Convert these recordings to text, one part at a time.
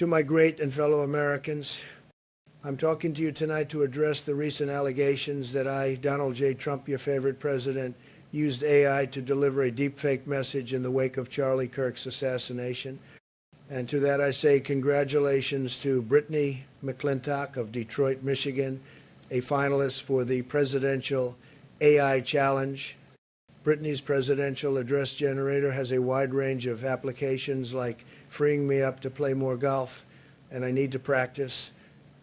To my great and fellow Americans, I'm talking to you tonight to address the recent allegations that I, Donald J. Trump, your favorite president, used AI to deliver a deepfake message in the wake of Charlie Kirk's assassination. And to that I say congratulations to Brittany McClintock of Detroit, Michigan, a finalist for the Presidential AI Challenge. Brittany's presidential address generator has a wide range of applications like freeing me up to play more golf, and I need to practice.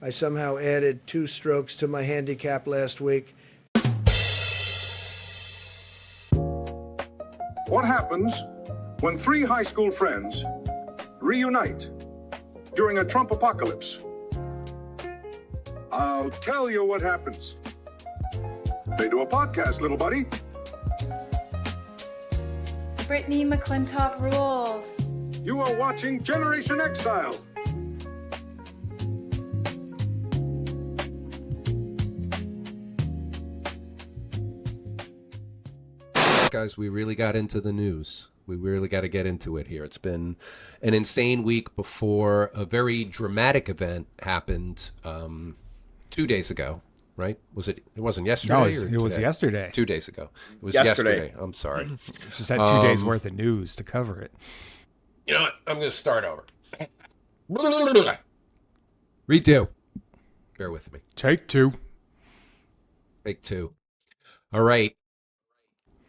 I somehow added 2 strokes to my handicap last week. What happens when 3 high school friends reunite during a Trump apocalypse? I'll tell you what happens. They do a podcast, little buddy. Brittany McClintock rules. You are watching Generation Exile. Guys, we really got into the news. We really got to get into it here. It's been an insane week before a very dramatic event happened 2 days ago, right? Was it? It wasn't yesterday? No, it was yesterday. 2 days ago. It was yesterday. I'm sorry. Just had 2 days worth of news to cover it. You know what? I'm going to start over. Redo. Bear with me. Take 2. Take 2. All right.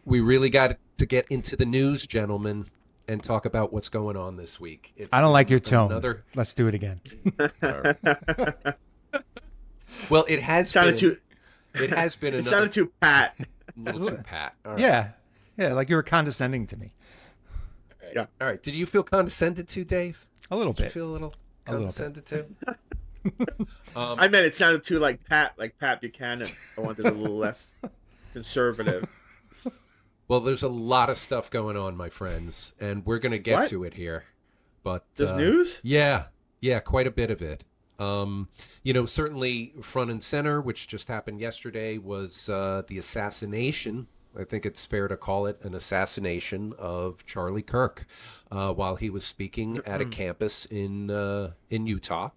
We really got to get into the news, gentlemen, and talk about what's going on this week. I don't like your tone. Let's do it again. Well, it has been. It has been. It sounded too pat. A little too pat. All right. Yeah, like you were condescending to me. Okay. Yeah. All right. Did you feel condescended to, Dave? A little bit. Did you feel a little condescended to? I meant it sounded too like Pat Buchanan. I wanted a little less conservative. Well, there's a lot of stuff going on, my friends, and we're going to get to it here. But there's news? Yeah, quite a bit of it. Certainly front and center, which just happened yesterday, was the assassination. I think it's fair to call it an assassination of Charlie Kirk while he was speaking at a campus in Utah.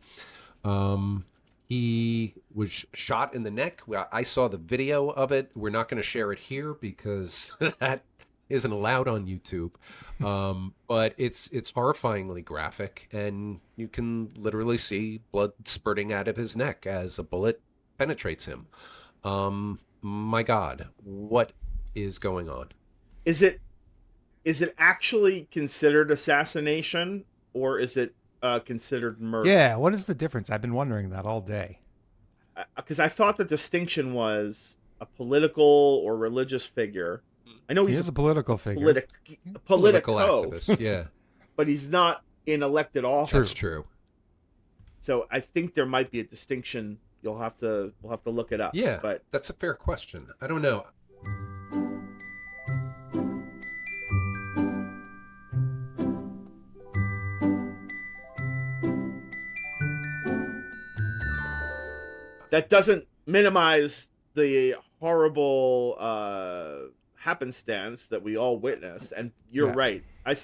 He was shot in the neck. I saw the video of it. We're not going to share it here because that isn't allowed on YouTube. But it's horrifyingly graphic, and you can literally see blood spurting out of his neck as a bullet penetrates him. My God, what is going on? Is it actually considered assassination, or is it considered murder? Yeah, what is the difference? I've been wondering that all day. Because I thought the distinction was a political or religious figure. I know he's a political figure. Political activist, yeah. But he's not in elected office. That's true. So I think there might be a distinction. We'll have to look it up. Yeah, but that's a fair question. I don't know. That doesn't minimize the horrible happenstance that we all witnessed. And you're right. I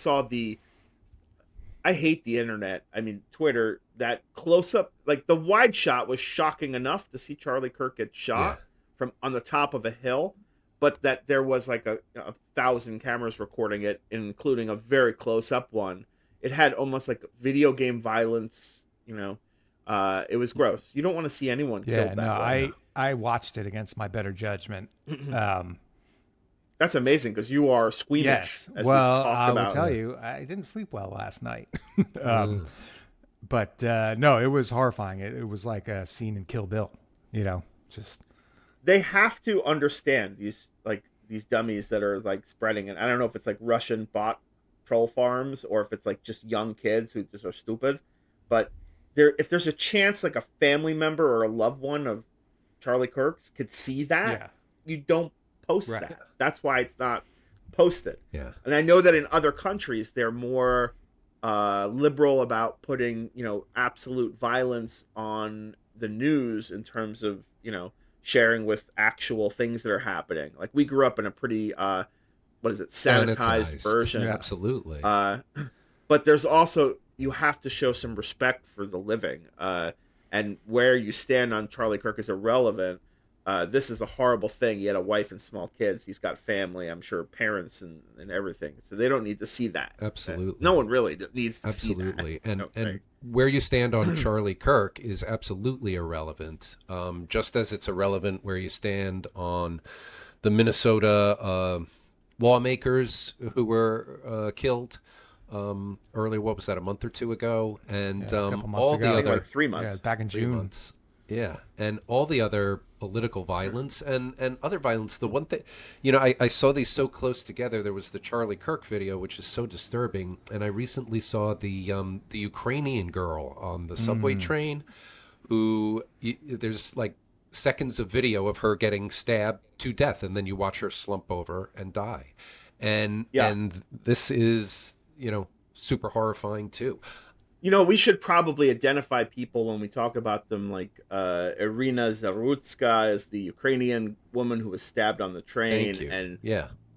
hate the internet. I mean, Twitter, that close-up, like the wide shot was shocking enough to see Charlie Kirk get shot from on the top of a hill, but that there was like a 1,000 cameras recording it, including a very close-up one. It had almost like video game violence, it was gross. You don't want to see anyone killed that way. I watched it against my better judgment. That's amazing because you are squeamish. Yes. Well, I will tell you, I didn't sleep well last night. But no, it was horrifying. It was like a scene in Kill Bill. Just they have to understand these dummies that are like spreading it. I don't know if it's like Russian bot troll farms or if it's like just young kids who just are stupid, but if there's a chance like a family member or a loved one of Charlie Kirk's could see that, you don't post that. That's why it's not posted. Yeah. And I know that in other countries they're more liberal about putting, absolute violence on the news in terms of, sharing with actual things that are happening. Like we grew up in a pretty sanitized version. Yeah, absolutely. But there's also you have to show some respect for the living. And where you stand on Charlie Kirk is irrelevant. This is a horrible thing. He had a wife and small kids. He's got family, I'm sure, parents and everything. So they don't need to see that. Absolutely. No one really needs to see that. Absolutely. And where you stand on Charlie Kirk is absolutely irrelevant. Just as it's irrelevant where you stand on the Minnesota lawmakers who were killed earlier. What was that, a month or two ago? And a couple months all ago. the other like 3 months. Yeah, back in 3 June. months. Yeah, and all the other political violence and other violence. The one thing, I saw these so close together. There was the Charlie Kirk video, which is so disturbing, and I recently saw the Ukrainian girl on the subway train, who there's like seconds of video of her getting stabbed to death, and then you watch her slump over and die, and this is super horrifying too. We should probably identify people when we talk about them, like Irina Zarutska is the Ukrainian woman who was stabbed on the train. Thank you. And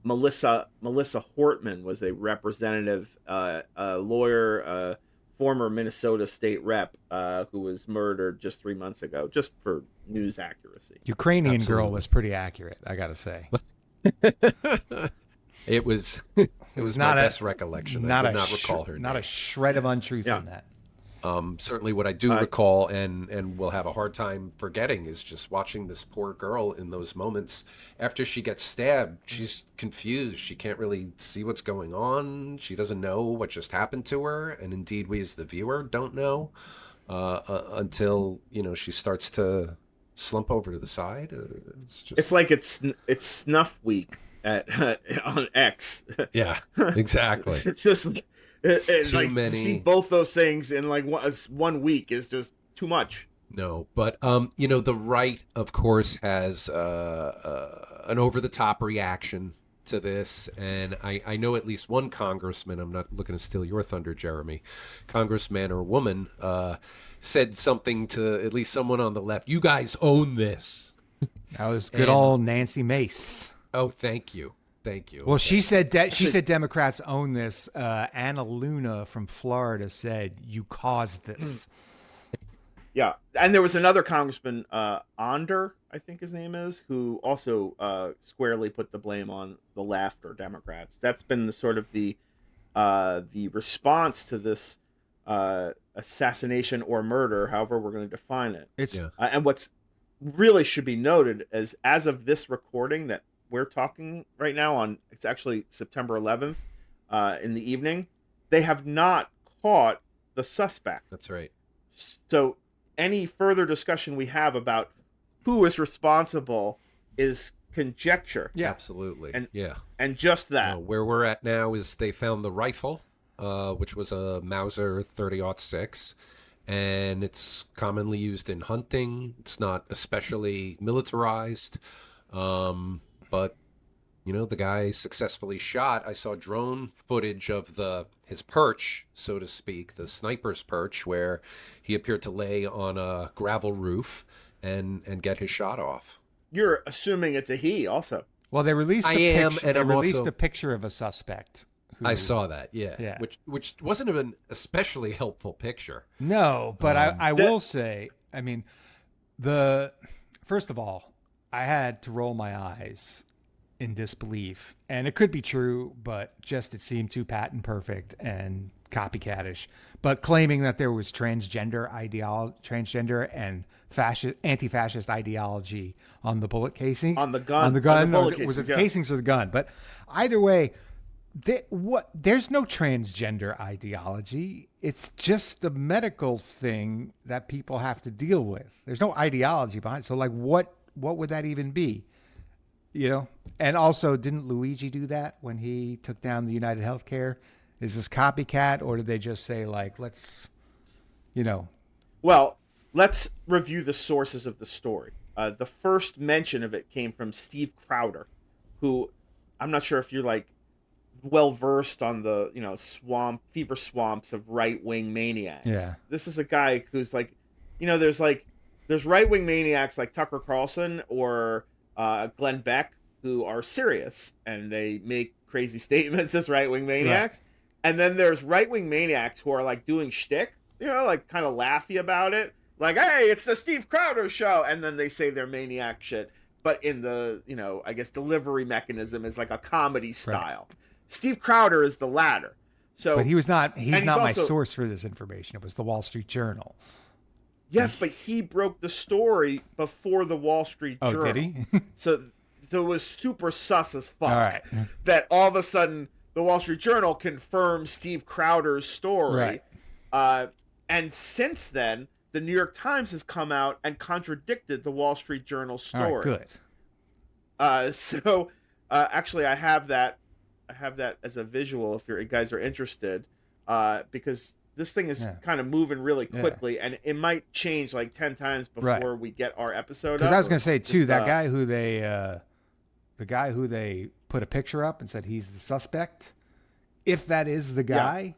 Melissa Hortman was a representative, a lawyer, former Minnesota state rep who was murdered just 3 months ago, just for news accuracy. Ukrainian Absolutely. girl was pretty accurate, I gotta say. It was my best recollection. I did not recall her name. Not a shred of untruth in that. Certainly what I do recall and will have a hard time forgetting is just watching this poor girl in those moments. After she gets stabbed, she's confused. She can't really see what's going on. She doesn't know what just happened to her. And indeed, we as the viewer don't know until, she starts to slump over to the side. It's like it's snuff week on X. Yeah, exactly. It's just Too like many. To see both those things in like 1 week is just too much. No, but the right, of course, has an over-the-top reaction to this, and I know at least one congressman. I'm not looking to steal your thunder, Jeremy. Congressman or woman said something to at least someone on the left. You guys own this. That was good old Nancy Mace. Oh, thank you. Well, she said Democrats own this. Anna Luna from Florida said you caused this. Yeah, and there was another congressman, Onder, I think his name is, who also squarely put the blame on the left or Democrats. That's been the sort of the response to this assassination or murder, however we're going to define it. And what's really should be noted is, as of this recording that we're talking right now on, it's actually September 11th in the evening, they have not caught the suspect. That's right. So any further discussion we have about who is responsible is conjecture. Yeah, absolutely. And just that. Where we're at now is they found the rifle, which was a Mauser 30-06, and it's commonly used in hunting. It's not especially militarized. But, the guy successfully shot. I saw drone footage of his perch, so to speak, the sniper's perch, where he appeared to lay on a gravel roof and get his shot off. You're assuming it's a he also. Well, they released a picture of a suspect. I saw that, yeah. Which wasn't an especially helpful picture. No, but I will say, first of all, I had to roll my eyes in disbelief, and it could be true, but just it seemed too pat and perfect and copycatish. But claiming that there was transgender and anti-fascist ideology on the bullet casings, on the gun, was it the casings or the gun? But either way, there's no transgender ideology. It's just a medical thing that people have to deal with. There's no ideology behind it. So, like, what would that even be? And also, didn't Luigi do that when he took down the United Healthcare? Is this copycat, or did they just say, like, let's. Well, let's review the sources of the story. The first mention of it came from Steve Crowder, who I'm not sure if you're like well versed on the fever swamps of right wing maniacs. Yeah, this is a guy who's like, there's right wing maniacs like Tucker Carlson or Glenn Beck who are serious and they make crazy statements as right wing maniacs. And then there's right-wing maniacs who are like doing shtick, like kind of laughy about it. Like, hey, it's the Steve Crowder show. And then they say they're maniac shit. But in the, I guess delivery mechanism is like a comedy style. Right. Steve Crowder is the latter. So, but he's not my also, source for this information. It was the Wall Street Journal. Yes, but he broke the story before the Wall Street Journal. Oh, did he? So it was super sus as fuck. All right. That all of a sudden the Wall Street Journal confirmed Steve Crowder's story. Right. And since then, the New York Times has come out and contradicted the Wall Street Journal story. All right, good. So actually, I have that as a visual if you guys are interested, because this thing is kind of moving really quickly, and it might change like 10 times before we get our episode. Because I was going to say too, that guy who the guy who they put a picture up and said he's the suspect, if that is the guy.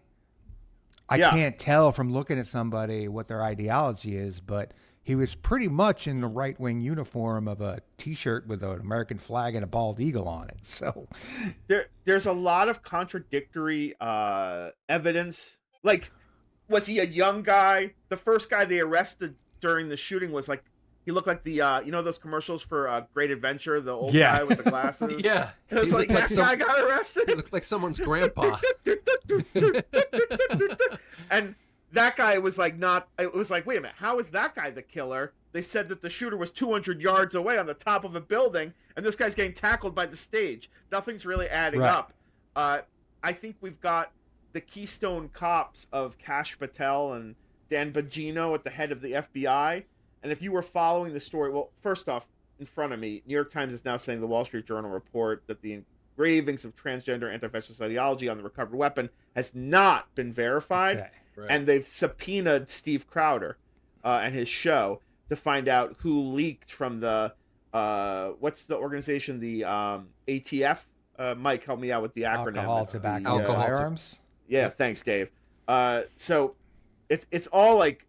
I can't tell from looking at somebody what their ideology is, but he was pretty much in the right-wing uniform of a T-shirt with an American flag and a bald eagle on it. So there's a lot of contradictory evidence. Like, was he a young guy? The first guy they arrested during the shooting was like, he looked like the those commercials for Great Adventure, the old guy with the glasses. Yeah, it was like that guy got arrested. He looked like someone's grandpa. And that guy was like it was like, wait a minute, how is that guy the killer? They said that the shooter was 200 yards away on the top of a building, and this guy's getting tackled by the stage. Nothing's really adding up. I think we've got the Keystone Cops of Kash Patel and Dan Bongino at the head of the FBI. And if you were following the story, well, first off, in front of me, New York Times is now saying the Wall Street Journal report that the engravings of transgender anti-fascist ideology on the recovered weapon has not been verified. Okay. Right. And they've subpoenaed Steve Crowder and his show to find out who leaked from the, what's the organization, the ATF? Mike, help me out with the acronym. Alcohol, tobacco, firearms. Yeah, thanks, Dave. So it's all like,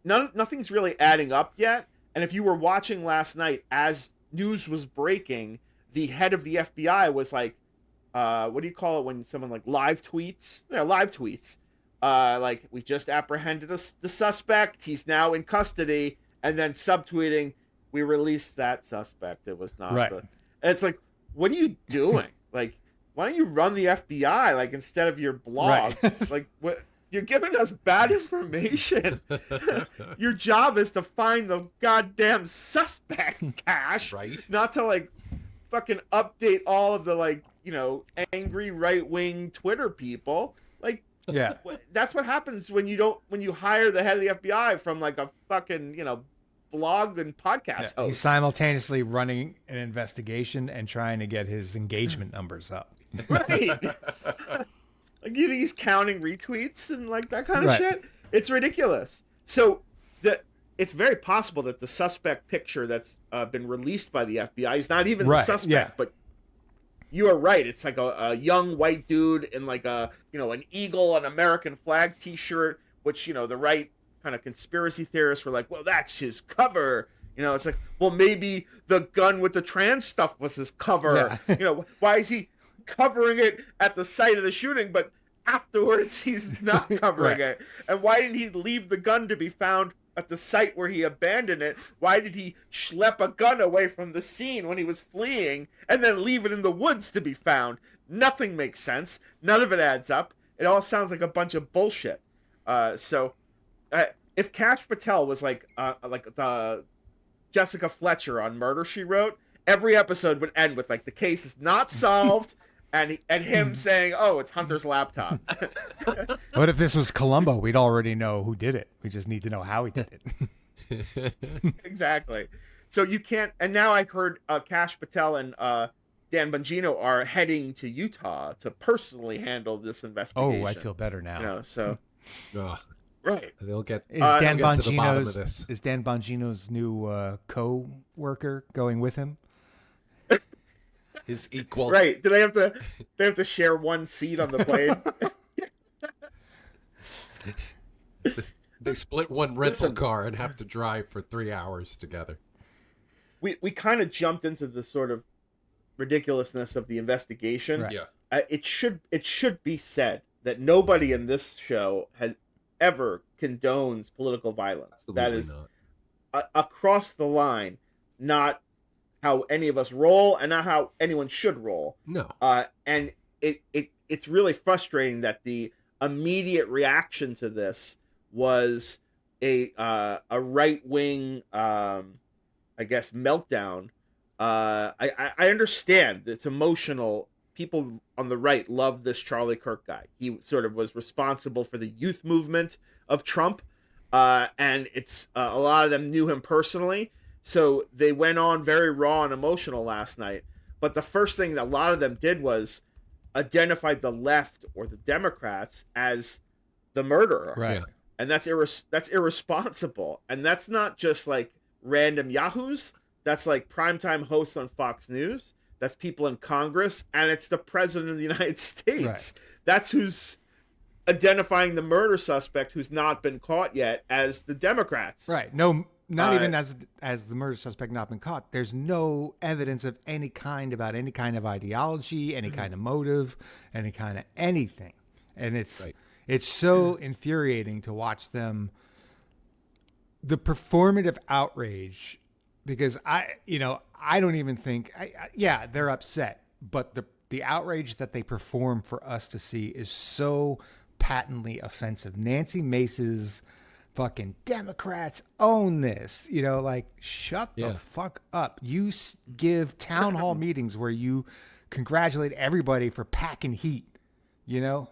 nothing's really adding up yet. And if you were watching last night as news was breaking, the head of the FBI was like, what do you call it when someone like live tweets? Yeah, live tweets. Like, we just apprehended the suspect. He's now in custody. And then subtweeting, we released that suspect. It was not the... And it's like, what are you doing? Like, why don't you run the FBI, like, instead of your blog? Right. Like, what... You're giving us bad information. Your job is to find the goddamn suspect, Cash. Right. Not to, like, fucking update all of the, like, angry right-wing Twitter people. Like, yeah, that's what happens when you hire the head of the FBI from, like, a fucking, blog and podcast host. He's simultaneously running an investigation and trying to get his engagement numbers up. Right. Like, you think he's counting retweets and like that kind of shit? It's ridiculous. So it's very possible that the suspect picture that's been released by the FBI is not even the suspect, but you are right. It's like a young white dude in like an eagle, an American flag T-shirt, which, the right kind of conspiracy theorists were like, well, that's his cover. It's like, well, maybe the gun with the trans stuff was his cover. Yeah. Why is he covering it at the site of the shooting, but afterwards he's not covering it? And why didn't he leave the gun to be found at the site where he abandoned it? Why did he schlep a gun away from the scene when he was fleeing and then leave it in the woods to be found? Nothing makes sense. None of it adds up. It all sounds like a bunch of bullshit. So if Kash Patel was like the Jessica Fletcher on Murder, She Wrote, every episode would end with like the case is not solved and him saying, oh, it's Hunter's laptop. What if this was Columbo? We'd already know who did it. We just need to know how he did it. Exactly. So you can't. And now I heard Kash Patel and Dan Bongino are heading to Utah to personally handle this investigation. Oh, I feel better now. So. Right. They'll get. Is Dan to the bottom of this. Is Dan Bongino's new co-worker going with him? His equal. Right. Do they have to share one seat on the plane? They split one rental car and have to drive for 3 hours together. We kind of jumped into the sort of ridiculousness of the investigation. Right. Yeah. It should be said that nobody in this show has ever condones political violence. Absolutely That is not. across the line, not how any of us roll, and not how anyone should roll. No. And it's really frustrating that the immediate reaction to this was a right wing, I guess, meltdown. I understand it's emotional. People on the right love this Charlie Kirk guy. He sort of was responsible for the youth movement of Trump, and it's a lot of them knew him personally. So they went on very raw and emotional last night. But the first thing that a lot of them did was identify the left or the Democrats as the murderer. Right. Yeah. And that's irresponsible. And that's not just like random yahoos. That's like primetime hosts on Fox News. That's people in Congress. And it's the president of the United States. Right. That's who's identifying the murder suspect who's not been caught yet as the Democrats. Right. No, not even as the murder suspect not been caught. There's no evidence of any kind about any kind of ideology, any kind of motive, any kind of anything. And it's so infuriating to watch them. The performative outrage, because I don't even think, yeah, they're upset, but the outrage that they perform for us to see is so patently offensive. Nancy Mace's fucking Democrats own this, like shut the fuck up. You give town hall meetings where you congratulate everybody for packing heat. You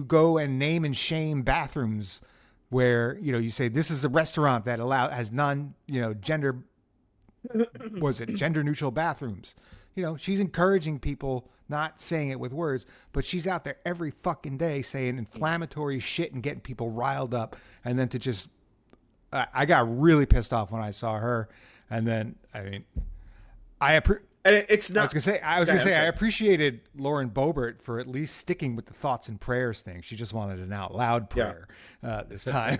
go and name and shame bathrooms where, you say this is a restaurant that has gender neutral bathrooms. She's encouraging people, not saying it with words, but she's out there every fucking day saying inflammatory shit and getting people riled up. And then to just, I got really pissed off when I saw her. And then, I was gonna say I appreciated Lauren Boebert for at least sticking with the thoughts and prayers thing. She just wanted an out loud prayer this time.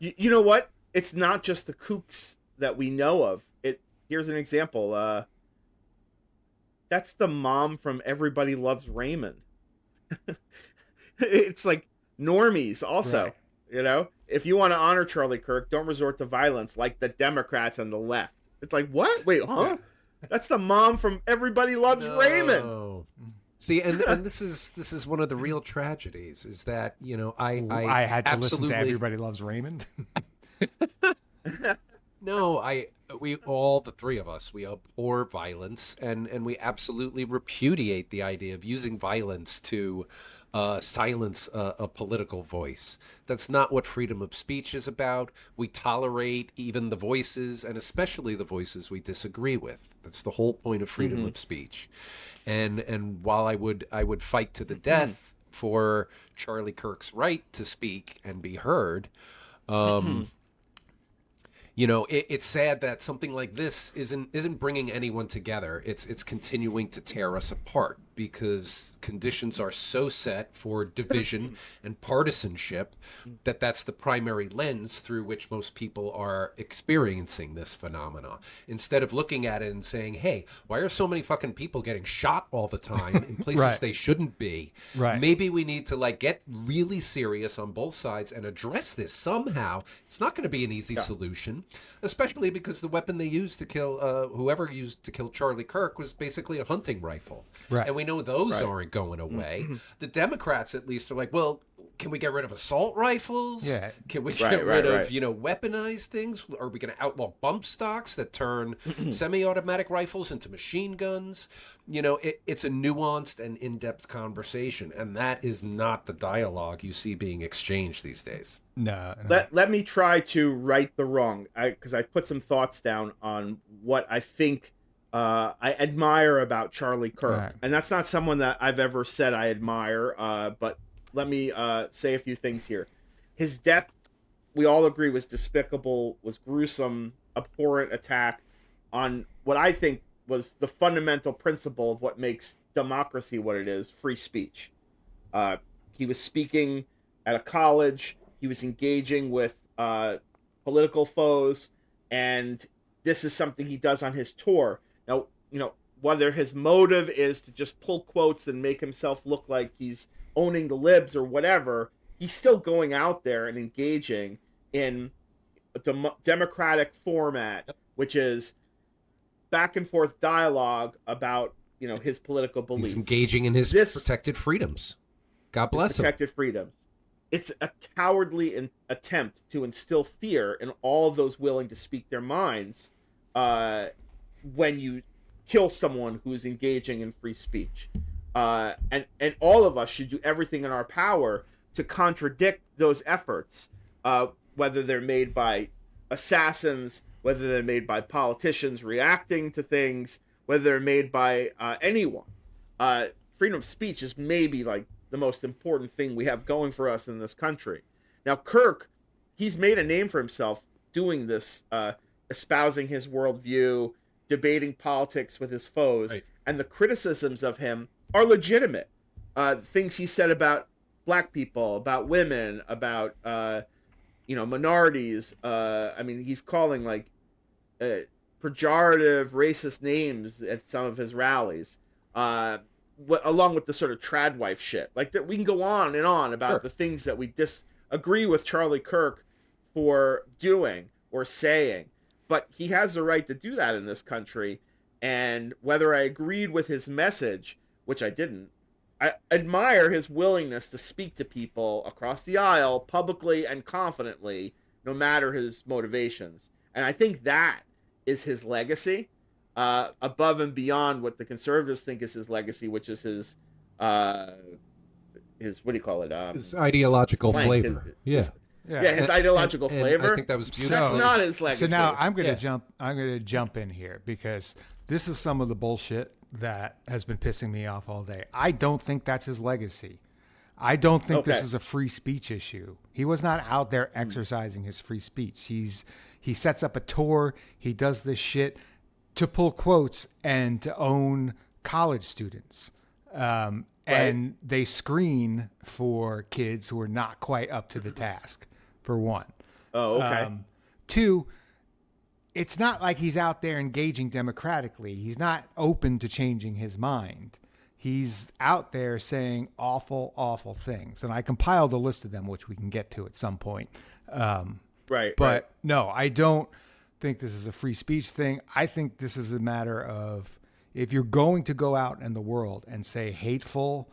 You know what? It's not just the kooks that we know of. Here's an example. That's the mom from Everybody Loves Raymond. It's like normies also, right. If you want to honor Charlie Kirk, don't resort to violence like the Democrats and the left. It's like, what? Wait, huh? That's the mom from Everybody Loves Raymond. See, and this is one of the real tragedies is that, I had to listen to Everybody Loves Raymond. No, we all, the three of us, we abhor violence, and we absolutely repudiate the idea of using violence to silence a political voice. That's not what freedom of speech is about. We tolerate even the voices, and especially the voices we disagree with. That's the whole point of freedom of speech. And while I would fight to the death for Charlie Kirk's right to speak and be heard, it's sad that something like this isn't bringing anyone together. It's continuing to tear us apart because conditions are so set for division and partisanship that that's the primary lens through which most people are experiencing this phenomena. Instead of looking at it and saying, hey, why are so many fucking people getting shot all the time in places they shouldn't be? Right. Maybe we need to get really serious on both sides and address this somehow. It's not going to be an easy solution, especially because the weapon they used to kill whoever used to kill Charlie Kirk was basically a hunting rifle. Right. And we know those aren't going away. The Democrats at least are like, well, can we get rid of assault rifles? Yeah. Can we get rid of, weaponized things? Are we going to outlaw bump stocks that turn semi-automatic rifles into machine guns? It's a nuanced and in-depth conversation, and that is not the dialogue you see being exchanged these days. No. Let me try to right the wrong, because I put some thoughts down on what I think I admire about Charlie Kirk. Right. And that's not someone that I've ever said I admire, but let me say a few things here. His death, we all agree, was despicable, was gruesome, abhorrent attack on what I think was the fundamental principle of what makes democracy what it is, free speech. He was speaking at a college. He was engaging with political foes, and this is something he does on his tour. Now, whether his motive is to just pull quotes and make himself look like he's owning the libs or whatever, he's still going out there and engaging in a democratic format, which is back and forth dialogue about, his political beliefs. He's engaging in his protected freedoms. God bless him. Protected freedoms. It's a cowardly attempt to instill fear in all of those willing to speak their minds when you kill someone who is engaging in free speech. And all of us should do everything in our power to contradict those efforts, whether they're made by assassins, whether they're made by politicians reacting to things, whether they're made by anyone. Freedom of speech is maybe like the most important thing we have going for us in this country. Now, Kirk, he's made a name for himself doing this, espousing his worldview, debating politics with his foes, right. And the criticisms of him are legitimate. Things he said about black people, about women, about minorities. He's calling like pejorative, racist names at some of his rallies, along with the sort of trad wife shit. Like that, we can go on and on about the things that we disagree with Charlie Kirk for doing or saying, but he has the right to do that in this country. And whether I agreed with his message, which I didn't, I admire his willingness to speak to people across the aisle publicly and confidently, no matter his motivations. And I think that is his legacy, above and beyond what the conservatives think is his legacy, which is his what do you call it? His ideological flavor. His ideological flavor. I think that was beautiful. That's not his legacy. So now I'm going to jump in here because this is some of the bullshit that has been pissing me off all day. I don't think that's his legacy. I don't think this is a free speech issue. He was not out there exercising his free speech. He sets up a tour. He does this shit to pull quotes and to own college students. And they screen for kids who are not quite up to the task, for one. Oh, okay. Two, it's not like he's out there engaging democratically. He's not open to changing his mind. He's out there saying awful, awful things. And I compiled a list of them, which we can get to at some point. But no, I don't think this is a free speech thing. I think this is a matter of, if you're going to go out in the world and say hateful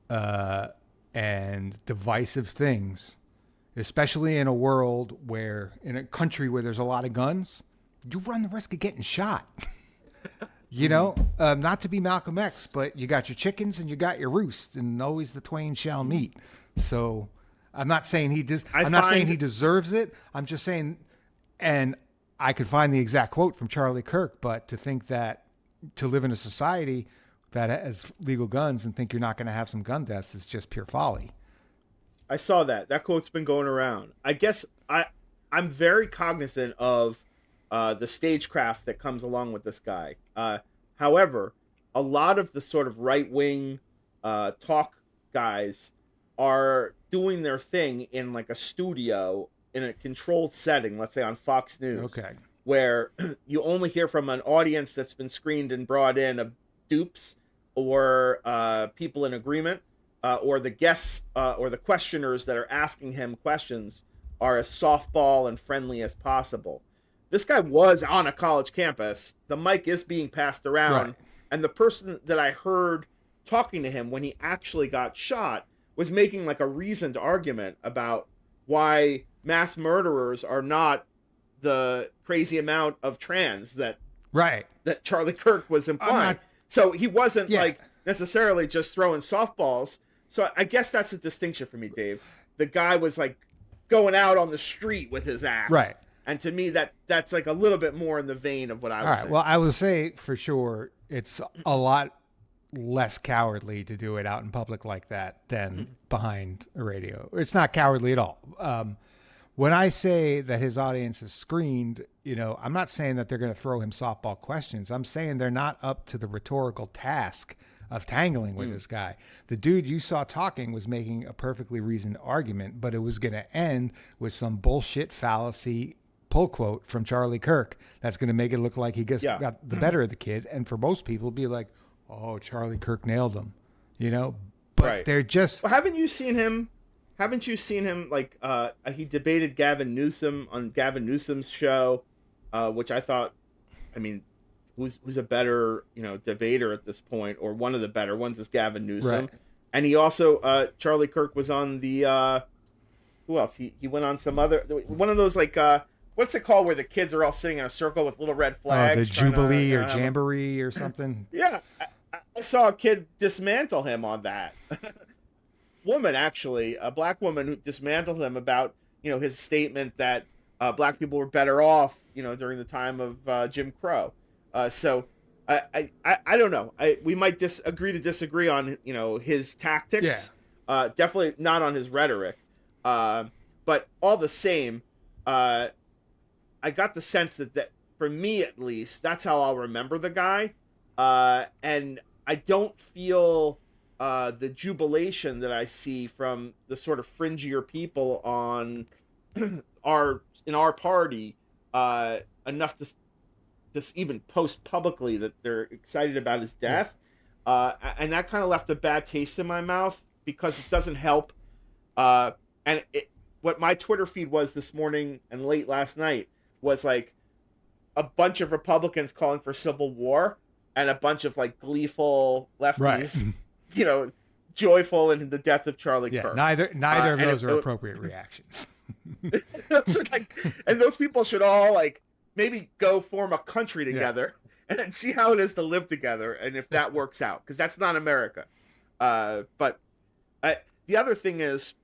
and divisive things, especially in a country where there's a lot of guns, you run the risk of getting shot. Not to be Malcolm X, but you got your chickens and you got your roost, and always the twain shall meet. So I'm not saying he deserves it. I'm just saying, and I could find the exact quote from Charlie Kirk, but to think that to live in a society that has legal guns and think you're not going to have some gun deaths is just pure folly. I saw that quote's been going around. I guess I'm very cognizant of the stagecraft that comes along with this guy. However, a lot of the sort of right-wing talk guys are doing their thing in like a studio in a controlled setting, let's say on Fox News. Okay. Where you only hear from an audience that's been screened and brought in of dupes or people in agreement, or the guests or the questioners that are asking him questions are as softball and friendly as possible. This guy was on a college campus. The mic is being passed around. Right. And the person that I heard talking to him when he actually got shot was making like a reasoned argument about why mass murderers are not the crazy amount of trans that Charlie Kirk was implying. So he wasn't like necessarily just throwing softballs. So I guess that's a distinction for me, Dave. The guy was like going out on the street with his act. Right. And to me, that's like a little bit more in the vein of what I was saying. Well, I will say for sure it's a lot less cowardly to do it out in public like that than behind a radio. It's not cowardly at all. When I say that his audience is screened, I'm not saying that they're going to throw him softball questions. I'm saying they're not up to the rhetorical task of tangling with this guy. The dude you saw talking was making a perfectly reasoned argument, but it was going to end with some bullshit fallacy pull quote from Charlie Kirk that's going to make it look like he got the better of the kid. And for most people, be like, oh, Charlie Kirk nailed him, you know? But they're just... Well, haven't you seen him, like, he debated Gavin Newsom on Gavin Newsom's show, which I thought, I mean, who's a better, debater at this point, or one of the better ones is Gavin Newsom. Right. And he also, Charlie Kirk was on the, who else? He went on some other, one of those, like, what's it called where the kids are all sitting in a circle with little red flags? Oh, the Jubilee or Jamboree or something? Yeah. I saw a kid dismantle him on that. Woman, actually, a black woman who dismantled him about, his statement that black people were better off, during the time of Jim Crow. So I don't know. We might agree to disagree on, his tactics. Yeah. Definitely not on his rhetoric. But all the same, I got the sense that for me at least, that's how I'll remember the guy. And I don't feel the jubilation that I see from the sort of fringier people on in our party enough to even post publicly that they're excited about his death. And that kind of left a bad taste in my mouth because it doesn't help. What my Twitter feed was this morning and late last night was like a bunch of Republicans calling for civil war and a bunch of like gleeful lefties, joyful in the death of Charlie Kirk. Neither of those are appropriate reactions. And those people should all like maybe go form a country together and see how it is to live together and if that works out, because that's not America. But the other thing is,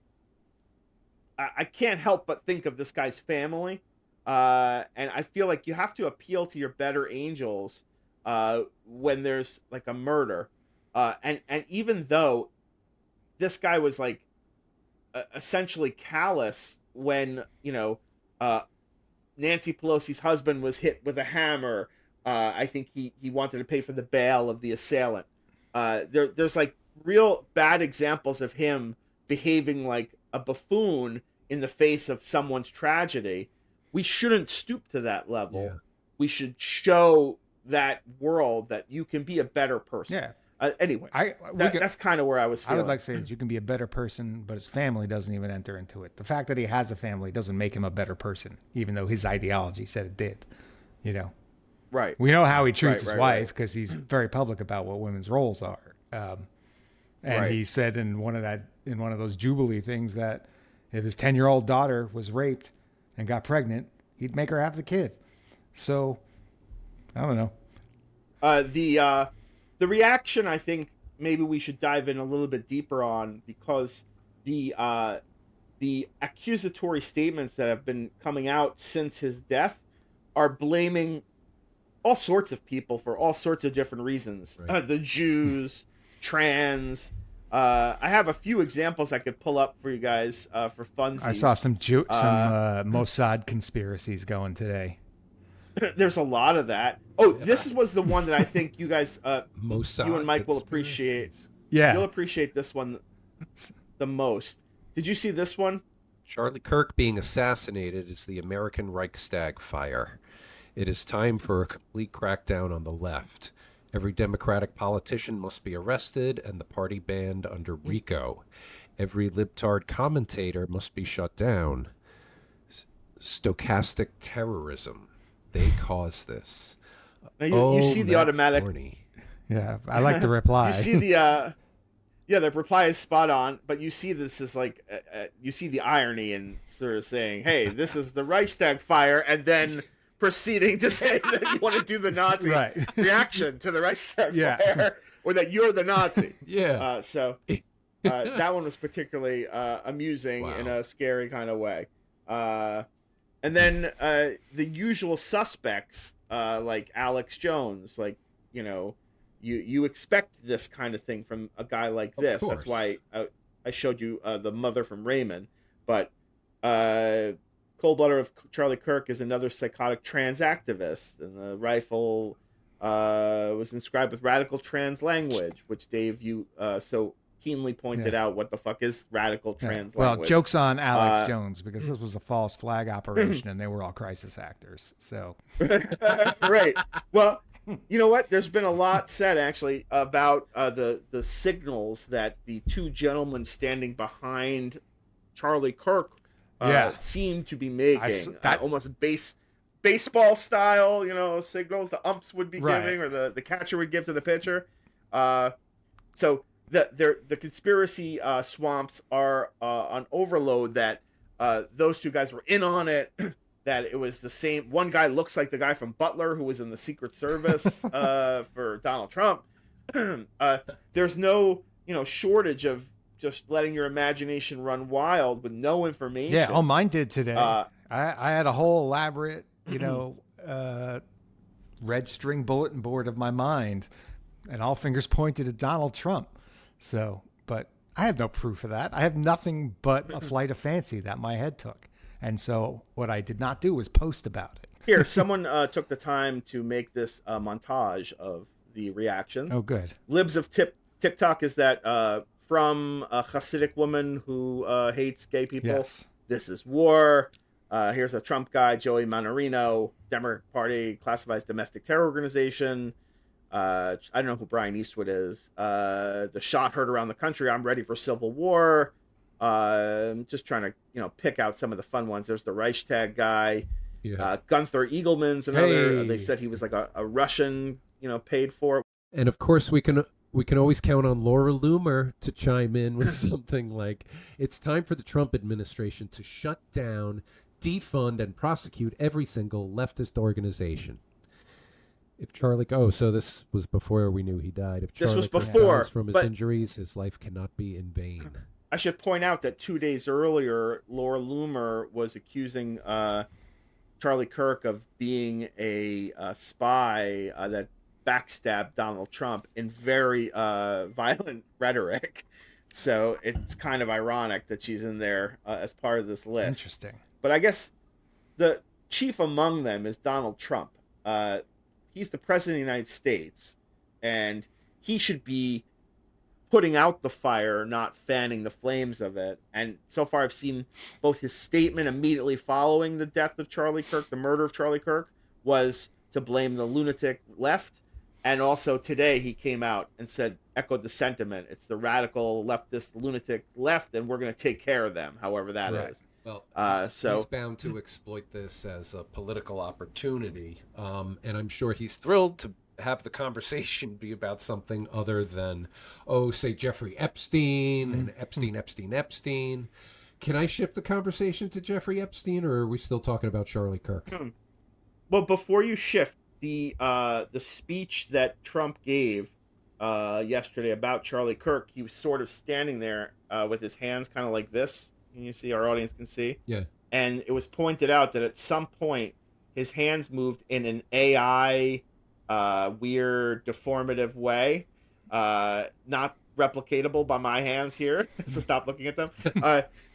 I can't help but think of this guy's family, and I feel like you have to appeal to your better angels when there's like a murder, and even though this guy was like essentially callous when Nancy Pelosi's husband was hit with a hammer, I think he wanted to pay for the bail of the assailant. There's like real bad examples of him behaving like a buffoon in the face of someone's tragedy. We shouldn't stoop to that level. Yeah. We should show that world that you can be a better person. Yeah. Anyway, that's kind of where I was feeling. I would like to say that you can be a better person, but his family doesn't even enter into it. The fact that he has a family doesn't make him a better person, even though his ideology said it did. Right. We know how he treats his wife because he's very public about what women's roles are. And he said in one of those Jubilee things that if his 10-year-old daughter was raped and got pregnant, he'd make her have the kid. So, I don't know. The reaction, I think maybe we should dive in a little bit deeper on, because the accusatory statements that have been coming out since his death are blaming all sorts of people for all sorts of different reasons. Right. The Jews, trans. I have a few examples I could pull up for you guys for funsies. I saw some Mossad conspiracies going today. There's a lot of that. Oh, this was the one that I think you guys, Mossad you and Mike will appreciate. Yeah, you'll appreciate this one the most. Did you see this one? Charlie Kirk being assassinated is the American Reichstag fire. It is time for a complete crackdown on the left. Every Democratic politician must be arrested and the party banned under RICO. Every libtard commentator must be shut down. Stochastic terrorism. They caused this. Now you see the automatic. Thorny. Yeah, I like the reply. You see the the reply is spot on, but you see this is like you see the irony in sort of saying, "Hey, this is the Reichstag fire," and then proceeding to say that you want to do the Nazi reaction to the Reichstag fire, or that you're the Nazi. Yeah. So that one was particularly amusing in a scary kind of way. And then the usual suspects, like Alex Jones, like, you expect this kind of thing from a guy like this. That's why I showed you the mother from Raymond. But Cold Blooded of Charlie Kirk is another psychotic trans activist, and the rifle was inscribed with radical trans language, which Dave, you so keenly pointed out what the fuck is radical trans Well, language. joke's on Alex Jones, because this was a false flag operation and they were all crisis actors. So Right. Well, you know what? There's been a lot said actually about the signals that the two gentlemen standing behind Charlie Kirk seem to be making. Almost baseball style, signals the umps would be giving, or the catcher would give to the pitcher. So the conspiracy swamps are on overload, that those two guys were in on it. That it was the same. One guy looks like the guy from Butler who was in the Secret Service for Donald Trump. There's no, shortage of just letting your imagination run wild with no information. yeah, mine did today. I had a whole elaborate, red string bulletin board of my mind, and all fingers pointed at Donald Trump. So, but I have no proof of that. I have nothing but a flight of fancy that my head took. And so what I did not do was post about it. Here, someone took the time to make this montage of the reactions. Oh, good. Libs of TikTok is that from a Hasidic woman who hates gay people. Yes. This is war. Here's a Trump guy, Joey Manorino, Democratic Party classifies domestic terror organization. I don't know who Brian Eastwood is. The shot heard around the country. I'm ready for civil war. Just trying to, pick out some of the fun ones. There's the Reichstag guy. Yeah. Gunther Eagleman's another. Hey. They said he was like a Russian, paid for. And of course, we can always count on Laura Loomer to chime in with something like, "It's time for the Trump administration to shut down, defund, and prosecute every single leftist organization." If Charlie, so this was before we knew he died. If Charlie This was Kirk before, dies from his but injuries, his life cannot be in vain. I should point out that 2 days earlier, Laura Loomer was accusing Charlie Kirk of being a spy that backstabbed Donald Trump in very violent rhetoric. So it's kind of ironic that she's in there as part of this list. Interesting. But I guess the chief among them is Donald Trump. He's the president of the United States, and he should be putting out the fire, not fanning the flames of it. And so far I've seen both his statement immediately following the death of Charlie Kirk, the murder of Charlie Kirk, was to blame the lunatic left. And also today he came out and echoed the sentiment. It's the radical leftist lunatic left, and we're going to take care of them, however that is. Well, so he's bound to exploit this as a political opportunity. And I'm sure he's thrilled to have the conversation be about something other than, say Jeffrey Epstein and Epstein. Can I shift the conversation to Jeffrey Epstein, or are we still talking about Charlie Kirk? Well, before you shift, the speech that Trump gave yesterday about Charlie Kirk, he was sort of standing there with his hands kind of like this. Can you see? Our audience can see. Yeah. And it was pointed out that at some point his hands moved in an AI weird, deformative way, not replicatable by my hands here. So stop looking at them.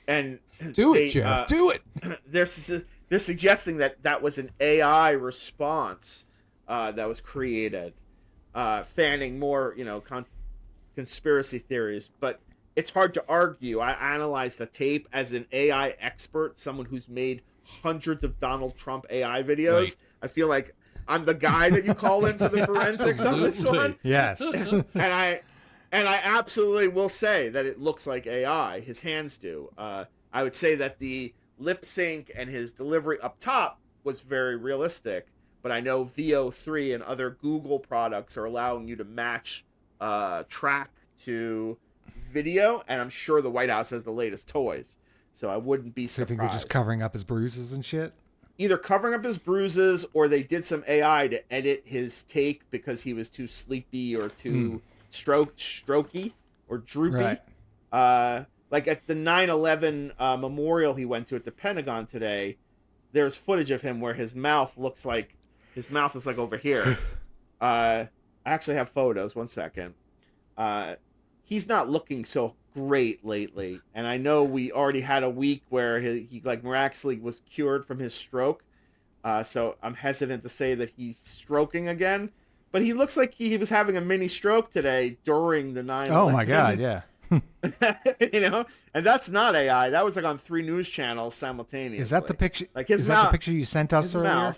And do it, Jeff. Do it. They're suggesting that was an AI response that was created, fanning more, conspiracy theories. But it's hard to argue. I analyzed the tape as an AI expert, someone who's made hundreds of Donald Trump AI videos. Right. I feel like I'm the guy that you call in for the forensics on this one. Yes. and I absolutely will say that it looks like AI. His hands do. I would say that the lip sync and his delivery up top was very realistic, but I know VO3 and other Google products are allowing you to match track to video, and I'm sure the White House has the latest toys, so I wouldn't be surprised. So you think they're just covering up his bruises and shit? Either covering up his bruises, or they did some AI to edit his take because he was too sleepy or too strokey or droopy. Right. Like at the 9/11 memorial he went to at the Pentagon today, there's footage of him where his mouth is like over here. I actually have photos. 1 second. He's not looking so great lately, and I know we already had a week where he like miraculously was cured from his stroke, so I'm hesitant to say that he's stroking again, but he looks like he was having a mini stroke today during the 9/11 oh my god, yeah, You know, and that's not AI. That was like on 3 news channels simultaneously. Is that the picture? Like his is mouth, that the picture you sent us his earlier?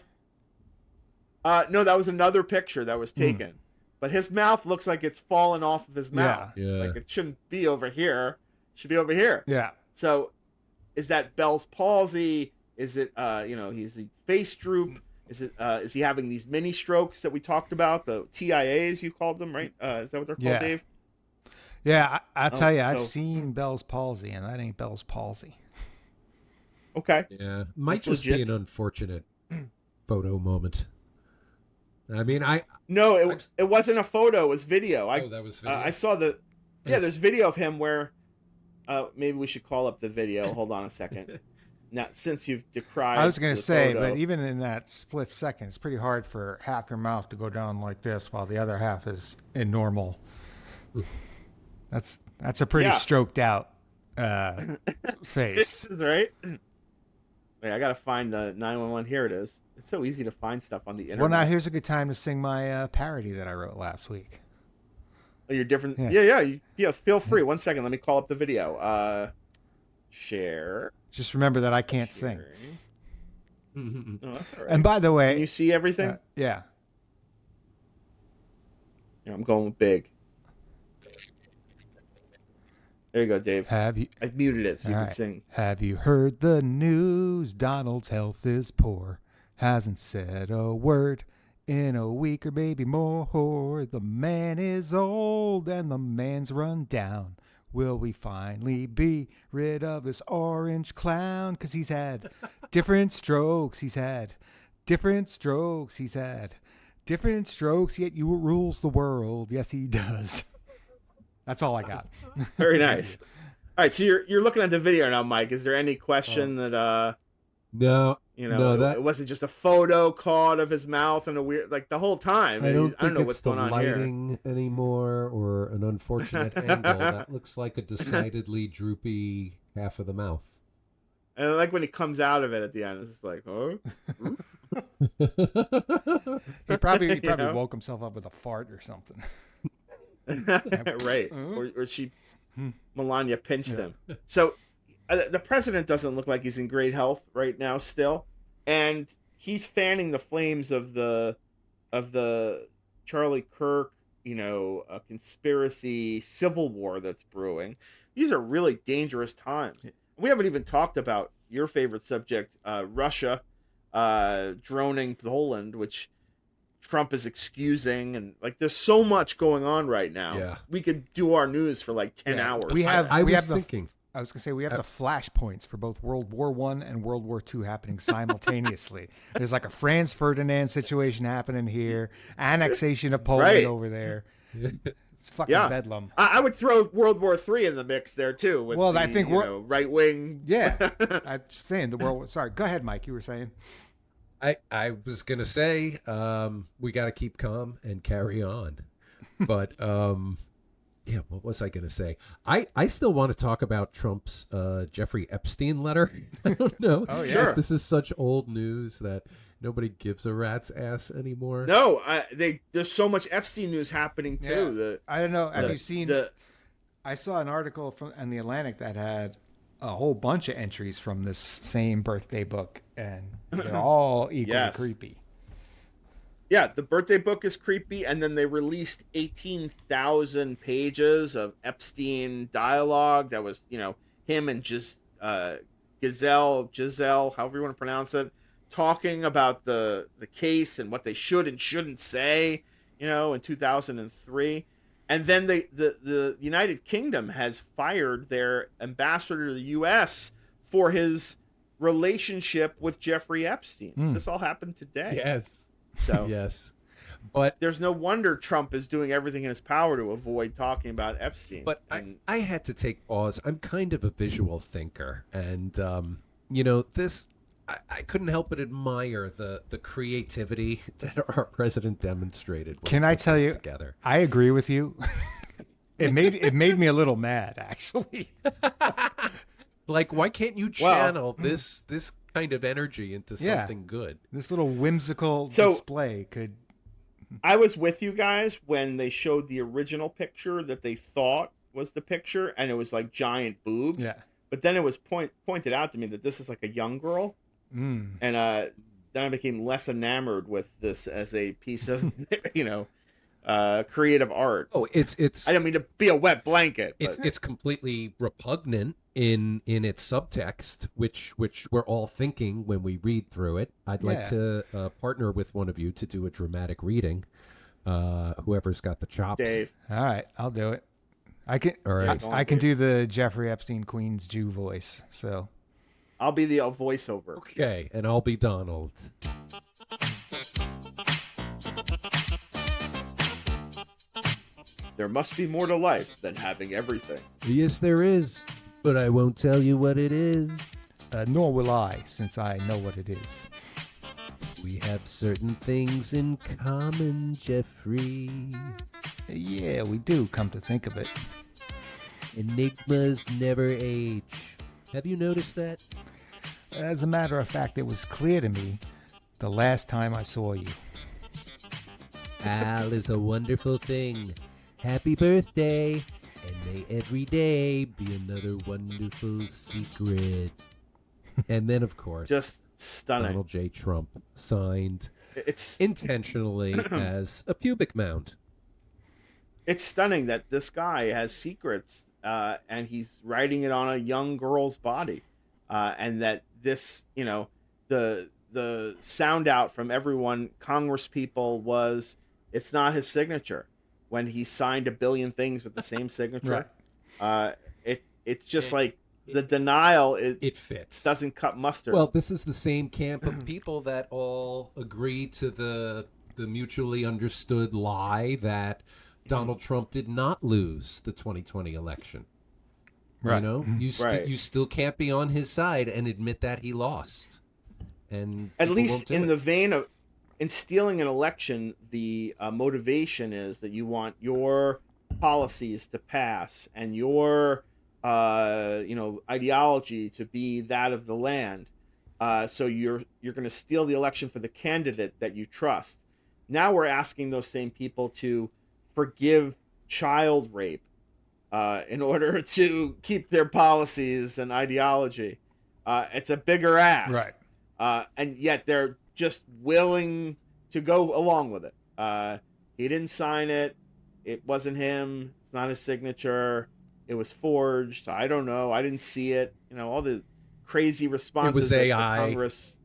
mouth. No, that was another picture that was taken. But his mouth looks like it's fallen off of his mouth. Yeah. Like it shouldn't be over here. It should be over here. Yeah. So is that Bell's palsy? Is it he's a face droop? Is he having these mini strokes that we talked about? The TIAs you called them, right? Is that what they're called, Dave? Yeah, I'll tell you, I've so- seen Bell's palsy, and that ain't Bell's palsy. Okay. Yeah, might That's just be legit. an unfortunate photo moment. I mean, No, it wasn't a photo. It was video. that was video. I saw the. Yeah, there's video of him where. Maybe we should call up the video. Hold on a second. Now, since you've decried. I was going the to say, photo- but even in that split second, it's pretty hard for half your mouth to go down like this while the other half is in normal. That's a pretty Yeah. stroked out face. This is right. Wait, I gotta find the 911. Here it is. It's so easy to find stuff on the internet. Well, now here's a good time to sing my parody that I wrote last week. Oh, you're different. Yeah. Yeah. Feel free. 1 second. Let me call up the video. Share. Just remember that I can't sing. Sharing. No, that's all right. And by the Can way, you see everything? yeah. Yeah, I'm going big. There you go, Dave. Have you I muted it so you All can right. sing. Have you heard the news? Donald's health is poor. Hasn't said a word in a week or maybe more. The man is old and the man's run down. Will we finally be rid of this orange clown? 'Cause he's had different strokes. He's had different strokes. He's had different strokes, yet you rules the world. Yes, he does. That's all I got. Very nice. All right, so you're looking at the video now, Mike. Is there any question that no, it wasn't just a photo caught of his mouth and a weird like the whole time? I don't think know it's what's the going on here. lighting anymore or an unfortunate angle. That looks like a decidedly droopy half of the mouth. And I like when he comes out of it at the end, it's just like, oh, He probably You know? woke himself up with a fart or something. right. Or she, Melania pinched him. So the president doesn't look like he's in great health right now still. And he's fanning the flames of the Charlie Kirk, conspiracy civil war that's brewing. These are really dangerous times. We haven't even talked about your favorite subject, Russia droning Poland, which Trump is excusing, and like there's so much going on right now. Yeah. We could do our news for like 10 hours. We have. I we was have thinking. I was gonna say we have the flashpoints for both World War I and World War II happening simultaneously. There's like a Franz Ferdinand situation happening here, annexation of Poland Right. over there. It's fucking Yeah. bedlam. I would throw World War III in the mix there too. With Well, the, I think we're- right wing. Yeah, I'm just saying the world. Sorry, go ahead, Mike. You were saying. I was gonna say we got to keep calm and carry on, but yeah, what was I gonna say? I still want to talk about Trump's Jeffrey Epstein letter. I don't know Sure. if this is such old news that nobody gives a rat's ass anymore. No, there's so much Epstein news happening too. I don't know. Have you seen? the I saw an article in the Atlantic that had a whole bunch of entries from this same birthday book, and they're all equally Yes. creepy. Yeah, the birthday book is creepy, and then they released 18,000 pages of Epstein dialogue that was, him and just Giselle, however you want to pronounce it, talking about the case and what they should and shouldn't say, in 2003. And then the United Kingdom has fired their ambassador to the U.S. for his relationship with Jeffrey Epstein. This all happened today. Yes. So Yes. But there's no wonder Trump is doing everything in his power to avoid talking about Epstein. But I had to take pause. I'm kind of a visual thinker, and this I couldn't help but admire the creativity that our president demonstrated. When Can he I put tell this you? Together. I agree with you. It made me a little mad, actually. Like, why can't you channel this kind of energy into Yeah. something good? This little whimsical So- display could. I was with you guys when they showed the original picture that they thought was the picture, and it was like giant boobs. Yeah. But then it was pointed out to me that this is like a young girl, and then I became less enamored with this as a piece of creative art. Oh, it's I don't mean to be a wet blanket. But... It's completely repugnant in its subtext, which we're all thinking when we read through it. I'd like to partner with one of you to do a dramatic reading. Whoever's got the chops. Dave. All right, I'll do it. I can. All right. I can do the Jeffrey Epstein Queen's Jew voice. So I'll be the voiceover. Okay, and I'll be Donald. There must be more to life than having everything. Yes, there is, but I won't tell you what it is. nor will I, since I know what it is. We have certain things in common, Jeffrey. Yeah, we do, come to think of it. Enigmas never age. Have you noticed that? As a matter of fact, it was clear to me the last time I saw you. Al is a wonderful thing. Happy birthday, and may every day be another wonderful secret. And then, of course, Just stunning. Donald J. Trump signed It's intentionally as a pubic mound. It's stunning that this guy has secrets, and he's writing it on a young girl's body, and that this, you know, the sound out from everyone, Congress people, was it's not his signature when he signed a billion things with the same signature. Right. It's just like the denial. It fits. Doesn't cut mustard. Well, this is the same camp of people that all agree to the mutually understood lie that Donald Trump did not lose the 2020 election. Right. You know, you still can't be on his side and admit that he lost. And at people least won't do in it. the vein of in stealing an election, the motivation is that you want your policies to pass and your ideology to be that of the land. So you're going to steal the election for the candidate that you trust. Now we're asking those same people to forgive child rape in order to keep their policies and ideology. It's a bigger ask. Right. And yet they're just willing to go along with it. He didn't sign it. It wasn't him. It's not his signature. It was forged. I don't know. I didn't see it. You know, all the crazy responses. It was that AI. Congress.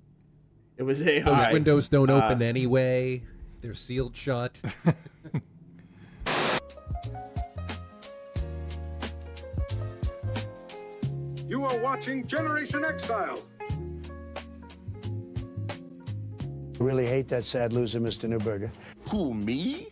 It was AI. Those windows don't open anyway. They're sealed shut. You are watching Generation Exile. I really hate that sad loser, Mr. Neuberger. Who, me?